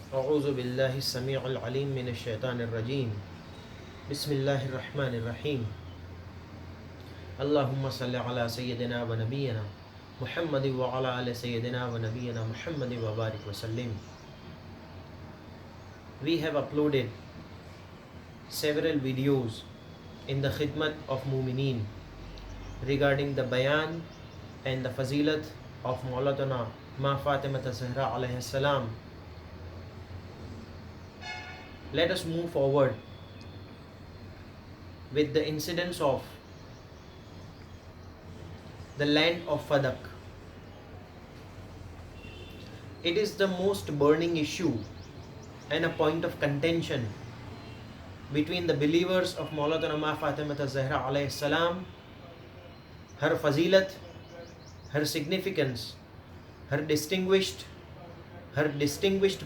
أعوذ بالله السميع العليم من الشيطان الرجيم بسم الله الرحمن الرحيم اللهم صل على سيدنا ونبينا محمد وعلى آل سيدنا ونبينا محمد وبارك وسلم. We have uploaded several videos in the khidmat of Mumineen regarding the bayan and the fazilat of Maulaatona Faatema SA alayhi salam. Let us move forward with the incidents of the land of Fadak. It is the most burning issue and a point of contention between the believers of Maulaatona Faatema SA alayhi salam, her fazilat, her significance, her distinguished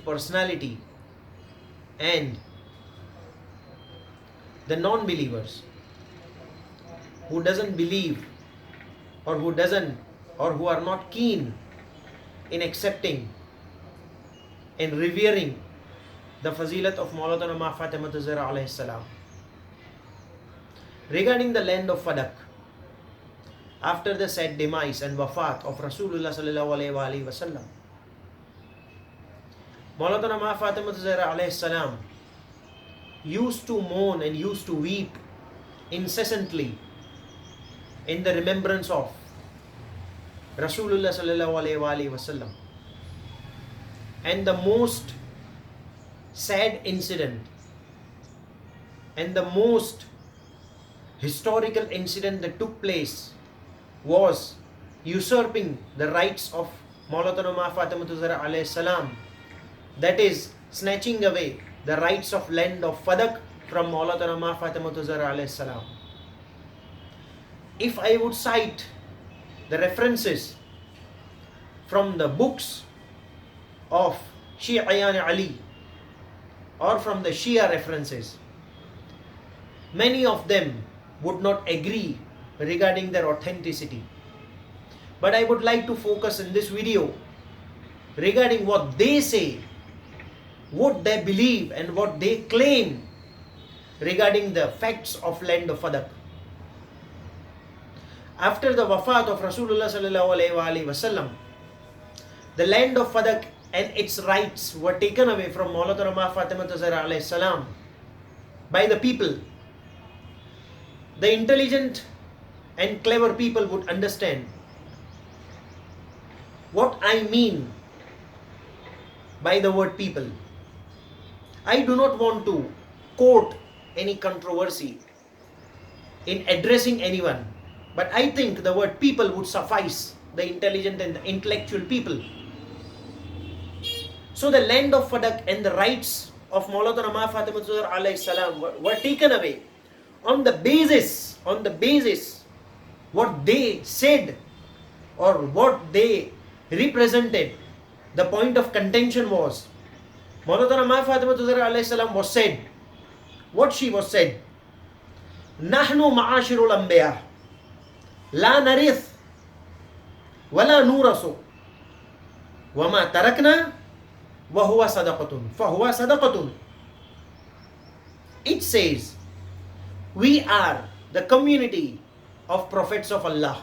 personality, and the non-believers who doesn't believe or who are not keen in accepting and revering the fazilat of Maulaatona Faatema SA alayhi salam. Regarding the land of Fadak, after the sad demise and wafat of Rasulullah sallallahu alayhi wasallam, Maulaatona Faatema SA alayhi salam used to mourn and used to weep incessantly in the remembrance of Rasulullah sallallahu alayhi wasallam. And the most sad incident and the most historical incident that took place was usurping the rights of Maulaatona Faatema SA alayhi salam, that is snatching away the rights of land of Fadak from Maulaatona Faatema SA alayhi salam. If I would cite the references from the books of Shi'ayan Ali or from the Shia references, many of them would not agree regarding their authenticity. But I would like to focus in this video regarding what they say, what they believe and what they claim regarding the facts of land of Fadak. After the wafat of Rasulullah sallallahu alayhi wasallam, the land of Fadak and its rights were taken away from Maulaatona Faatema SA alayhi salam by the people. The intelligent and clever people would understand what I mean by the word people. I do not want to quote any controversy in addressing anyone, but I think the word people would suffice the intelligent and the intellectual people. So the land of Fadak and the rights of Maulaatona Faatema SA alayhi salam were taken away on the basis what they said or what they represented. The point of contention was Maulaatona Faatema SA alayhi salam was said, what she was said, Nahnu ma'ashirul anbiya la narith wala nurasu wama tarakna wa huwa sadaqatun fahuwa sadaqatun. It says, we are the community of prophets of Allah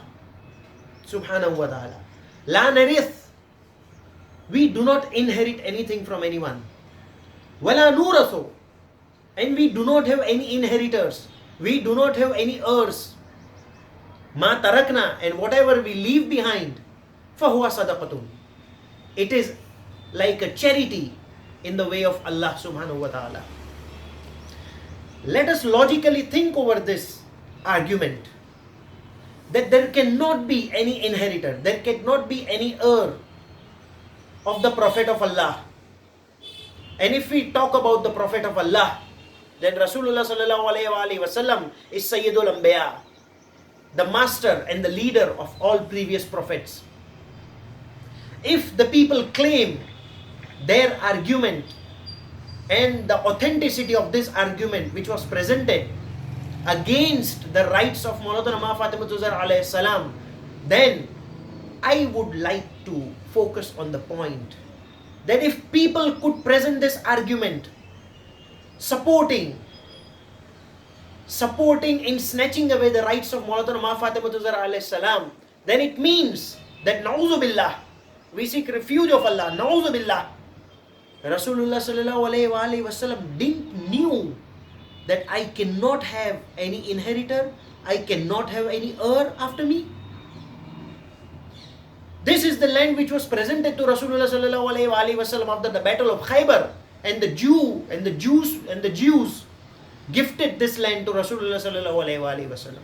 subhanahu wa ta'ala. La narith, we do not inherit anything from anyone. Wala nurasu, and we do not have any inheritors. We do not have any heirs. Ma tarakna, and whatever we leave behind, fahuwa sadaqatun, it is like a charity in the way of Allah subhanahu wa ta'ala. Let us logically think over this argument, that there cannot be any inheritor, there cannot be any heir of the Prophet of Allah. And if we talk about the Prophet of Allah, then Rasulullah sallallahu alayhi wasallam is Sayyidul Anbiya, the master and the leader of all previous prophets. If the people claim their argument and the authenticity of this argument which was presented against the rights of Maulaatona Faatema SA alayhi salam, then I would like to focus on the point that if people could present this argument, supporting in snatching away the rights of Maulaatona Faatema alayhi salam, then it means that na'udhu billah, we seek refuge of Allah, na'udhu billah, Rasulullah sallallahu alayhi wasallam didn't knew that I cannot have any inheritor, I cannot have any heir after me. This is the land which was presented to Rasulullah sallallahu alayhi wasallam after the battle of Khaybar, and the Jews gifted this land to Rasulullah sallallahu alayhi wasallam.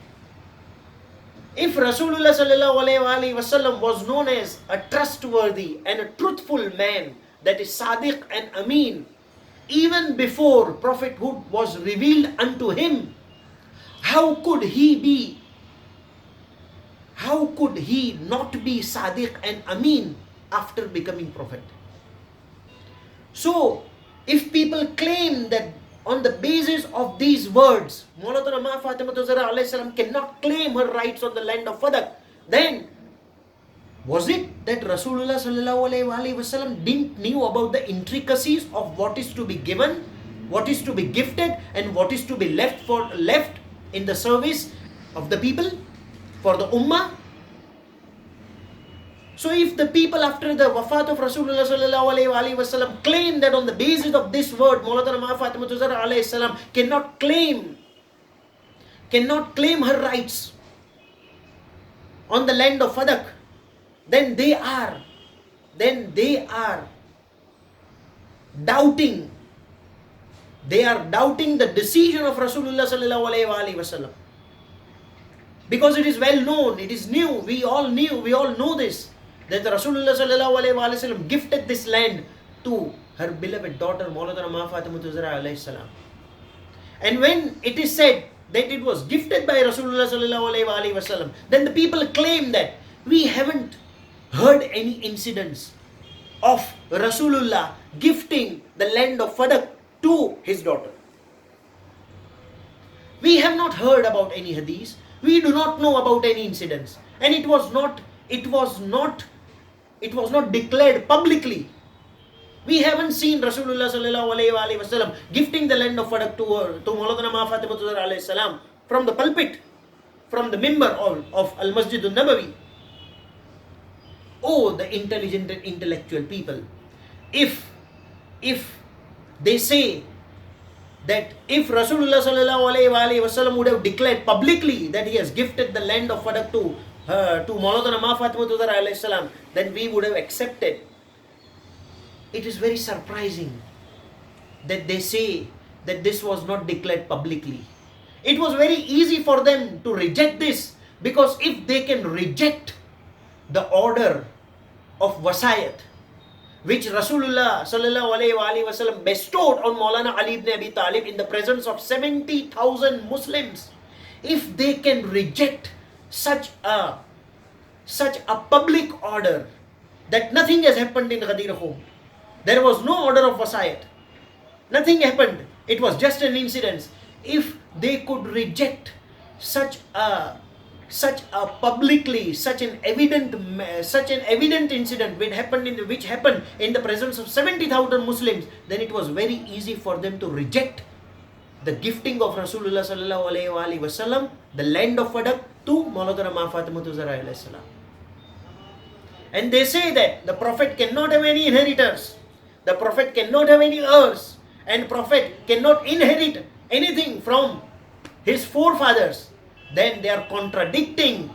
If Rasulullah sallallahu alayhi wasallam was known as a trustworthy and a truthful man, that is Sadiq and Amin, even before prophethood was revealed unto him, how could he not be Sadiq and Amin after becoming prophet? So, if people claim that on the basis of these words, Maulaatona Faatema alayhi salam cannot claim her rights on the land of Fadak, then was it that Rasulullah sallallahu alayhi wasallam didn't knew about the intricacies of what is to be given, what is to be gifted, and what is to be left in the service of the people, for the ummah? So if the people after the wafat of Rasulullah sallallahu alayhi wasallam claim that on the basis of this word, Maulaatona Faatema alayhi salam cannot claim her rights on the land of Fadak, then they are doubting the decision of Rasulullah sallallahu alayhi wasallam. Because it is well known, it is new, we all know this, that Rasulullah sallallahu alayhi wasallam gifted this land to her beloved daughter Maulaatona Faatema alayhi salam. And when it is said that it was gifted by Rasulullah sallallahu alayhi wasallam, then the people claim that we haven't heard any incidents of Rasulullah gifting the land of Fadak to his daughter. We have not heard about any hadith. We do not know about any incidents, and it was not declared publicly. We haven't seen Rasulullah sallallahu alayhi wasallam gifting the land of Fadak to Maulaatona Faatema alayhi salam from the pulpit, from the mimbar of Al Masjid Al Nabawi. Oh, the intelligent and intellectual people! If they say that if Rasulullah sallallahu alayhi wasallam would have declared publicly that he has gifted the land of Fadak to Maulaatona Faatema alayhi salam, then we would have accepted. It is very surprising that they say that this was not declared publicly. It was very easy for them to reject this, because if they can reject the order of wasayat which Rasulullah sallallahu alayhi wasallam bestowed on Maulana Ali ibn Abi Talib in the presence of 70,000 Muslims, if they can reject such a public order that nothing has happened in Ghadir home, there was no order of wasayat, nothing happened, it was just an incident. If they could reject such an evident incident which happened in the presence of 70,000 Muslims, then it was very easy for them to reject the gifting of Rasulullah sallallahu alayhi wasallam, the land of Fadak, to Maulaatona Faatema alayhi salam. And they say that the Prophet cannot have any inheritors, the Prophet cannot have any heirs, and Prophet cannot inherit anything from his forefathers. Then they are contradicting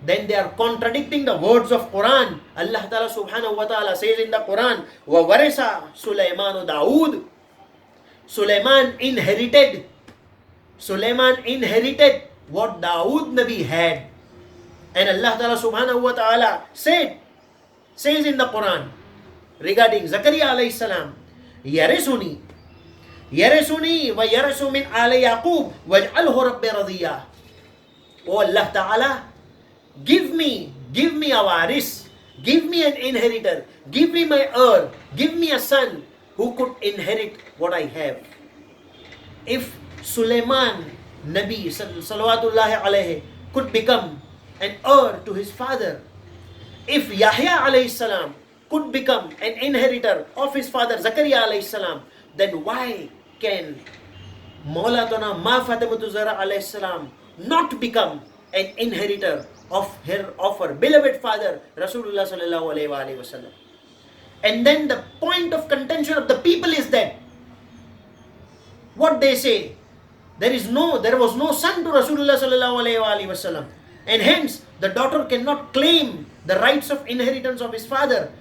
the words of Quran. Allah Ta'ala subhanahu wa ta'ala says in the Quran, وَوَرِثَ سُلَيْمَانُ دَاوُدَ. Sulaiman inherited what Dawood Nabi had. And Allah Ta'ala subhanahu wa ta'ala says in the Quran regarding Zakaria alayhi salam, يَرِثُنِي وَيَرِثُ مِنْ آلِ يَعْقُوبَ وَاجْعَلْهُ رَبِّ رَضِيًّا. Oh Allah Ta'ala, give me a waris, give me an inheritor, give me my heir, give me a son who could inherit what I have. If Sulaiman Nabi salawatullahi alayhi could become an heir to his father, if Yahya alayhi salam could become an inheritor of his father Zakaria alayhi salam, then why can Maulaatona Faatema alayhi salam not become an inheritor of her beloved father Rasulullah sallallahu alayhi wasallam? And then the point of contention of the people is that what they say, there was no son to Rasulullah sallallahu alayhi wasallam, and hence the daughter cannot claim the rights of inheritance of his father.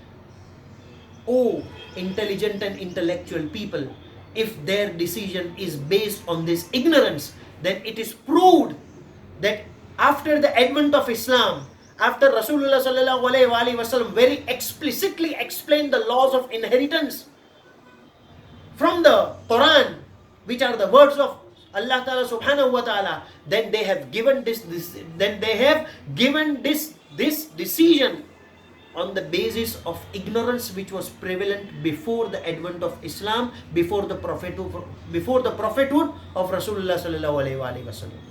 Oh, intelligent and intellectual people, if their decision is based on this ignorance, then it is proved that after the advent of Islam, after Rasulullah sallallahu alayhi wasallam very explicitly explained the laws of inheritance from the Quran, which are the words of Allah Ta'ala subhanahu wa ta'ala, then they have given this decision on the basis of ignorance which was prevalent before the advent of Islam, before the prophethood of Rasulullah sallallahu alayhi wasallam.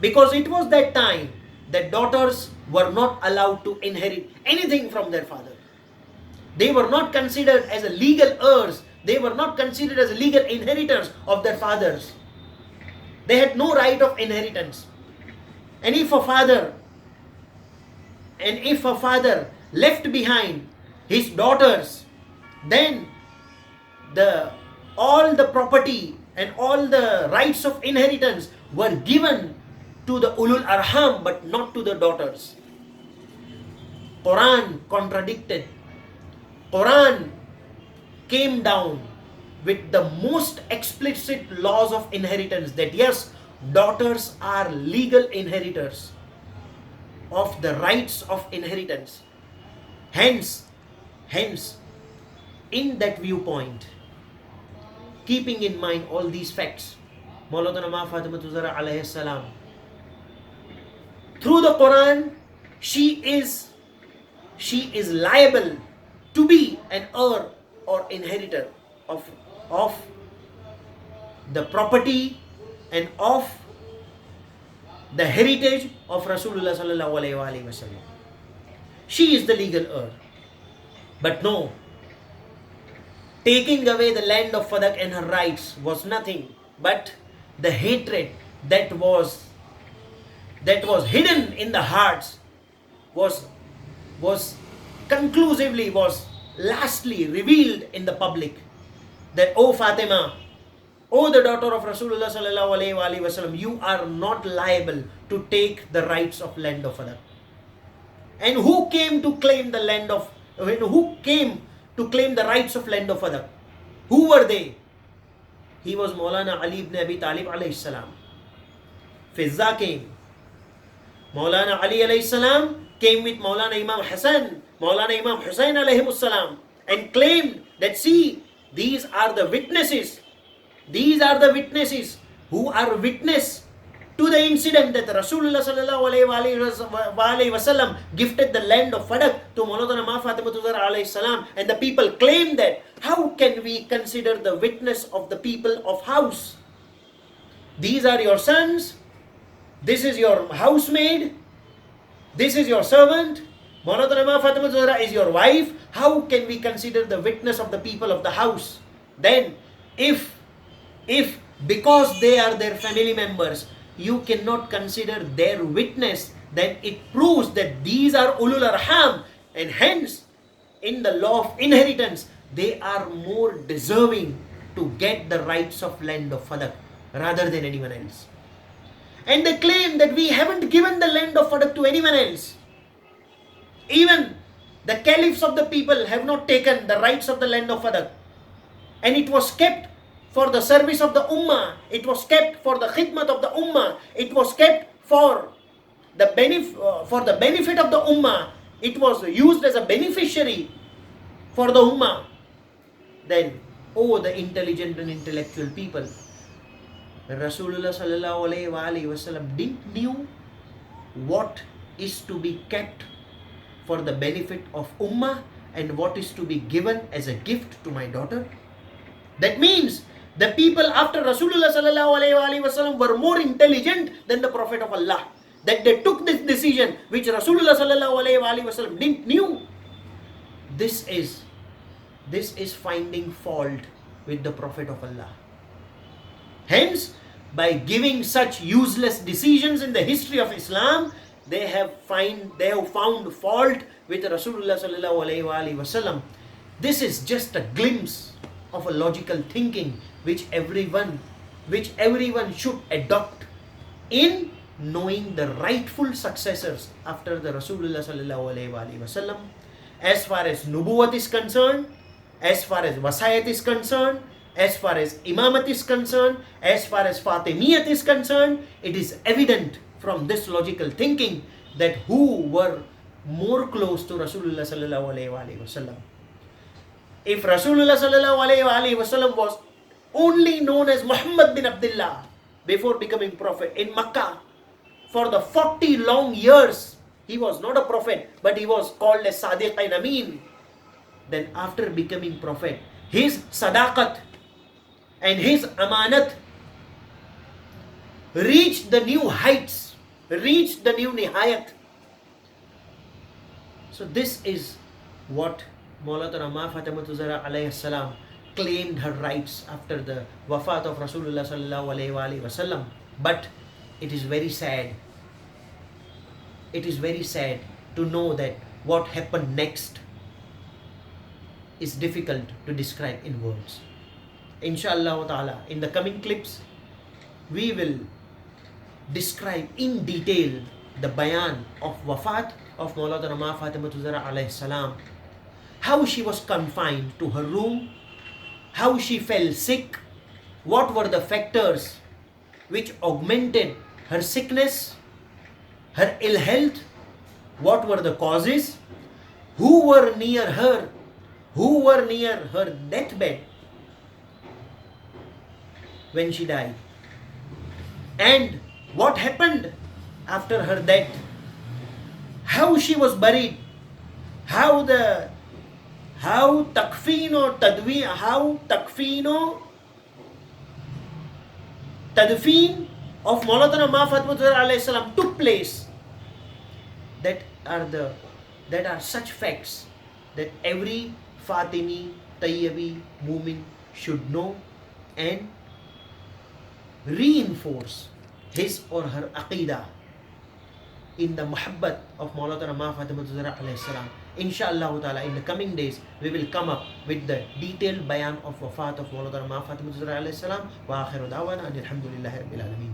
Because it was that time that daughters were not allowed to inherit anything from their father. They were not considered as a legal heirs. They were not considered as legal inheritors of their fathers. They had no right of inheritance. And if a father left behind his daughters, then all the property and all the rights of inheritance were given to the ulul arham, but not to the daughters. Quran contradicted. Quran came down with the most explicit laws of inheritance, that yes, daughters are legal inheritors of the rights of inheritance. Hence, in that viewpoint, keeping in mind all these facts, Maulaatona Faatema alayhi salam, through the Quran, she is liable to be an heir or inheritor of the property and of the heritage of Rasulullah sallallahu alayhi wasallam. She is the legal heir. But no, taking away the land of Fadak and her rights was nothing but the hatred that was hidden in the hearts was lastly revealed in the public, that O Fatima, O the daughter of Rasulullah sallallahu alayhi wasallam, you are not liable to take the rights of land of Fadak. And who came to claim the rights of land of Fadak? Who were they? He was Maulana Ali ibn Abi Talib alayhi salam. Fizza came. Maulana Ali alayhi salam came with Maulana Imam Hassan, Maulana Imam Hussain alayhi salam, and claimed that, see, these are the witnesses who are witness to the incident that Rasulullah sallallahu alayhi wasallam gifted the land of Fadak to Maulaatona Faatema alayhi salam, and the people claim that, how can we consider the witness of the people of house? These are your sons, this is your housemaid, this is your servant, Maulaatona Faatema is your wife. How can we consider the witness of the people of the house? Then, if because they are their family members, you cannot consider their witness, then it proves that these are ulul arham, and hence, in the law of inheritance, they are more deserving to get the rights of land of Fadak rather than anyone else. And they claim that we haven't given the land of Fadak to anyone else. Even the caliphs of the people have not taken the rights of the land of Fadak. And it was kept for the service of the Ummah. It was kept for the khidmat of the Ummah. It was kept for the benefit of the Ummah. It was used as a beneficiary for the Ummah. Then, oh, the intelligent and intellectual people, Rasulullah sallallahu alayhi wasallam didn't knew what is to be kept for the benefit of Ummah and what is to be given as a gift to my daughter. That means the people after Rasulullah sallallahu alayhi wasallam were more intelligent than the Prophet of Allah. That they took this decision which Rasulullah sallallahu alayhi wasallam didn't knew. This is finding fault with the Prophet of Allah. Hence, by giving such useless decisions in the history of Islam, they have found fault with Rasulullah sallallahu alaihi wasallam. This is just a glimpse of a logical thinking which everyone should adopt in knowing the rightful successors after the Rasulullah sallallahu alaihi wasallam. As far as nubuwat is concerned, as far as wasayat is concerned, as far as imamat is concerned, as far as Fatimiyat is concerned, it is evident from this logical thinking that who were more close to Rasulullah sallallahu alaihi wasallam. If Rasulullah sallallahu alaihi wasallam was only known as Muhammad bin Abdullah before becoming prophet in Makkah, for the 40 long years he was not a prophet, but he was called as Sadiq and Amin. Then after becoming prophet, his sadaqat and his amanat reached the new heights, reached the new nihayat. So this is what Maulaatona Faatema alayhi salam claimed her rights after the wafat of Rasulullah sallallahu alaihi wasallam. But it is very sad. It is very sad to know that what happened next is difficult to describe in words. Inshallah ta'ala, in the coming clips, we will describe in detail the bayan of wafat of Maulaatona Faatema alayhi salam, how she was confined to her room, how she fell sick, what were the factors which augmented her sickness, her ill health, what were the causes, who were near her deathbed when she died, and what happened after her death, how she was buried, how takfino tadfeen of Maulaatona Faatema alayhi salam took place. That are such facts that every Fatimi, Tayyibi, Mumin should know and reinforce his or her aqidah in the muhabbat of Maulaatona Faatema alayhi salam. Inshallah ta'ala, in the coming days, we will come up with the detailed bayan of wafat of Maulaatona Faatema alayhi salam. Wa akhiru da'wana alhamdulillahi rabbil alameen.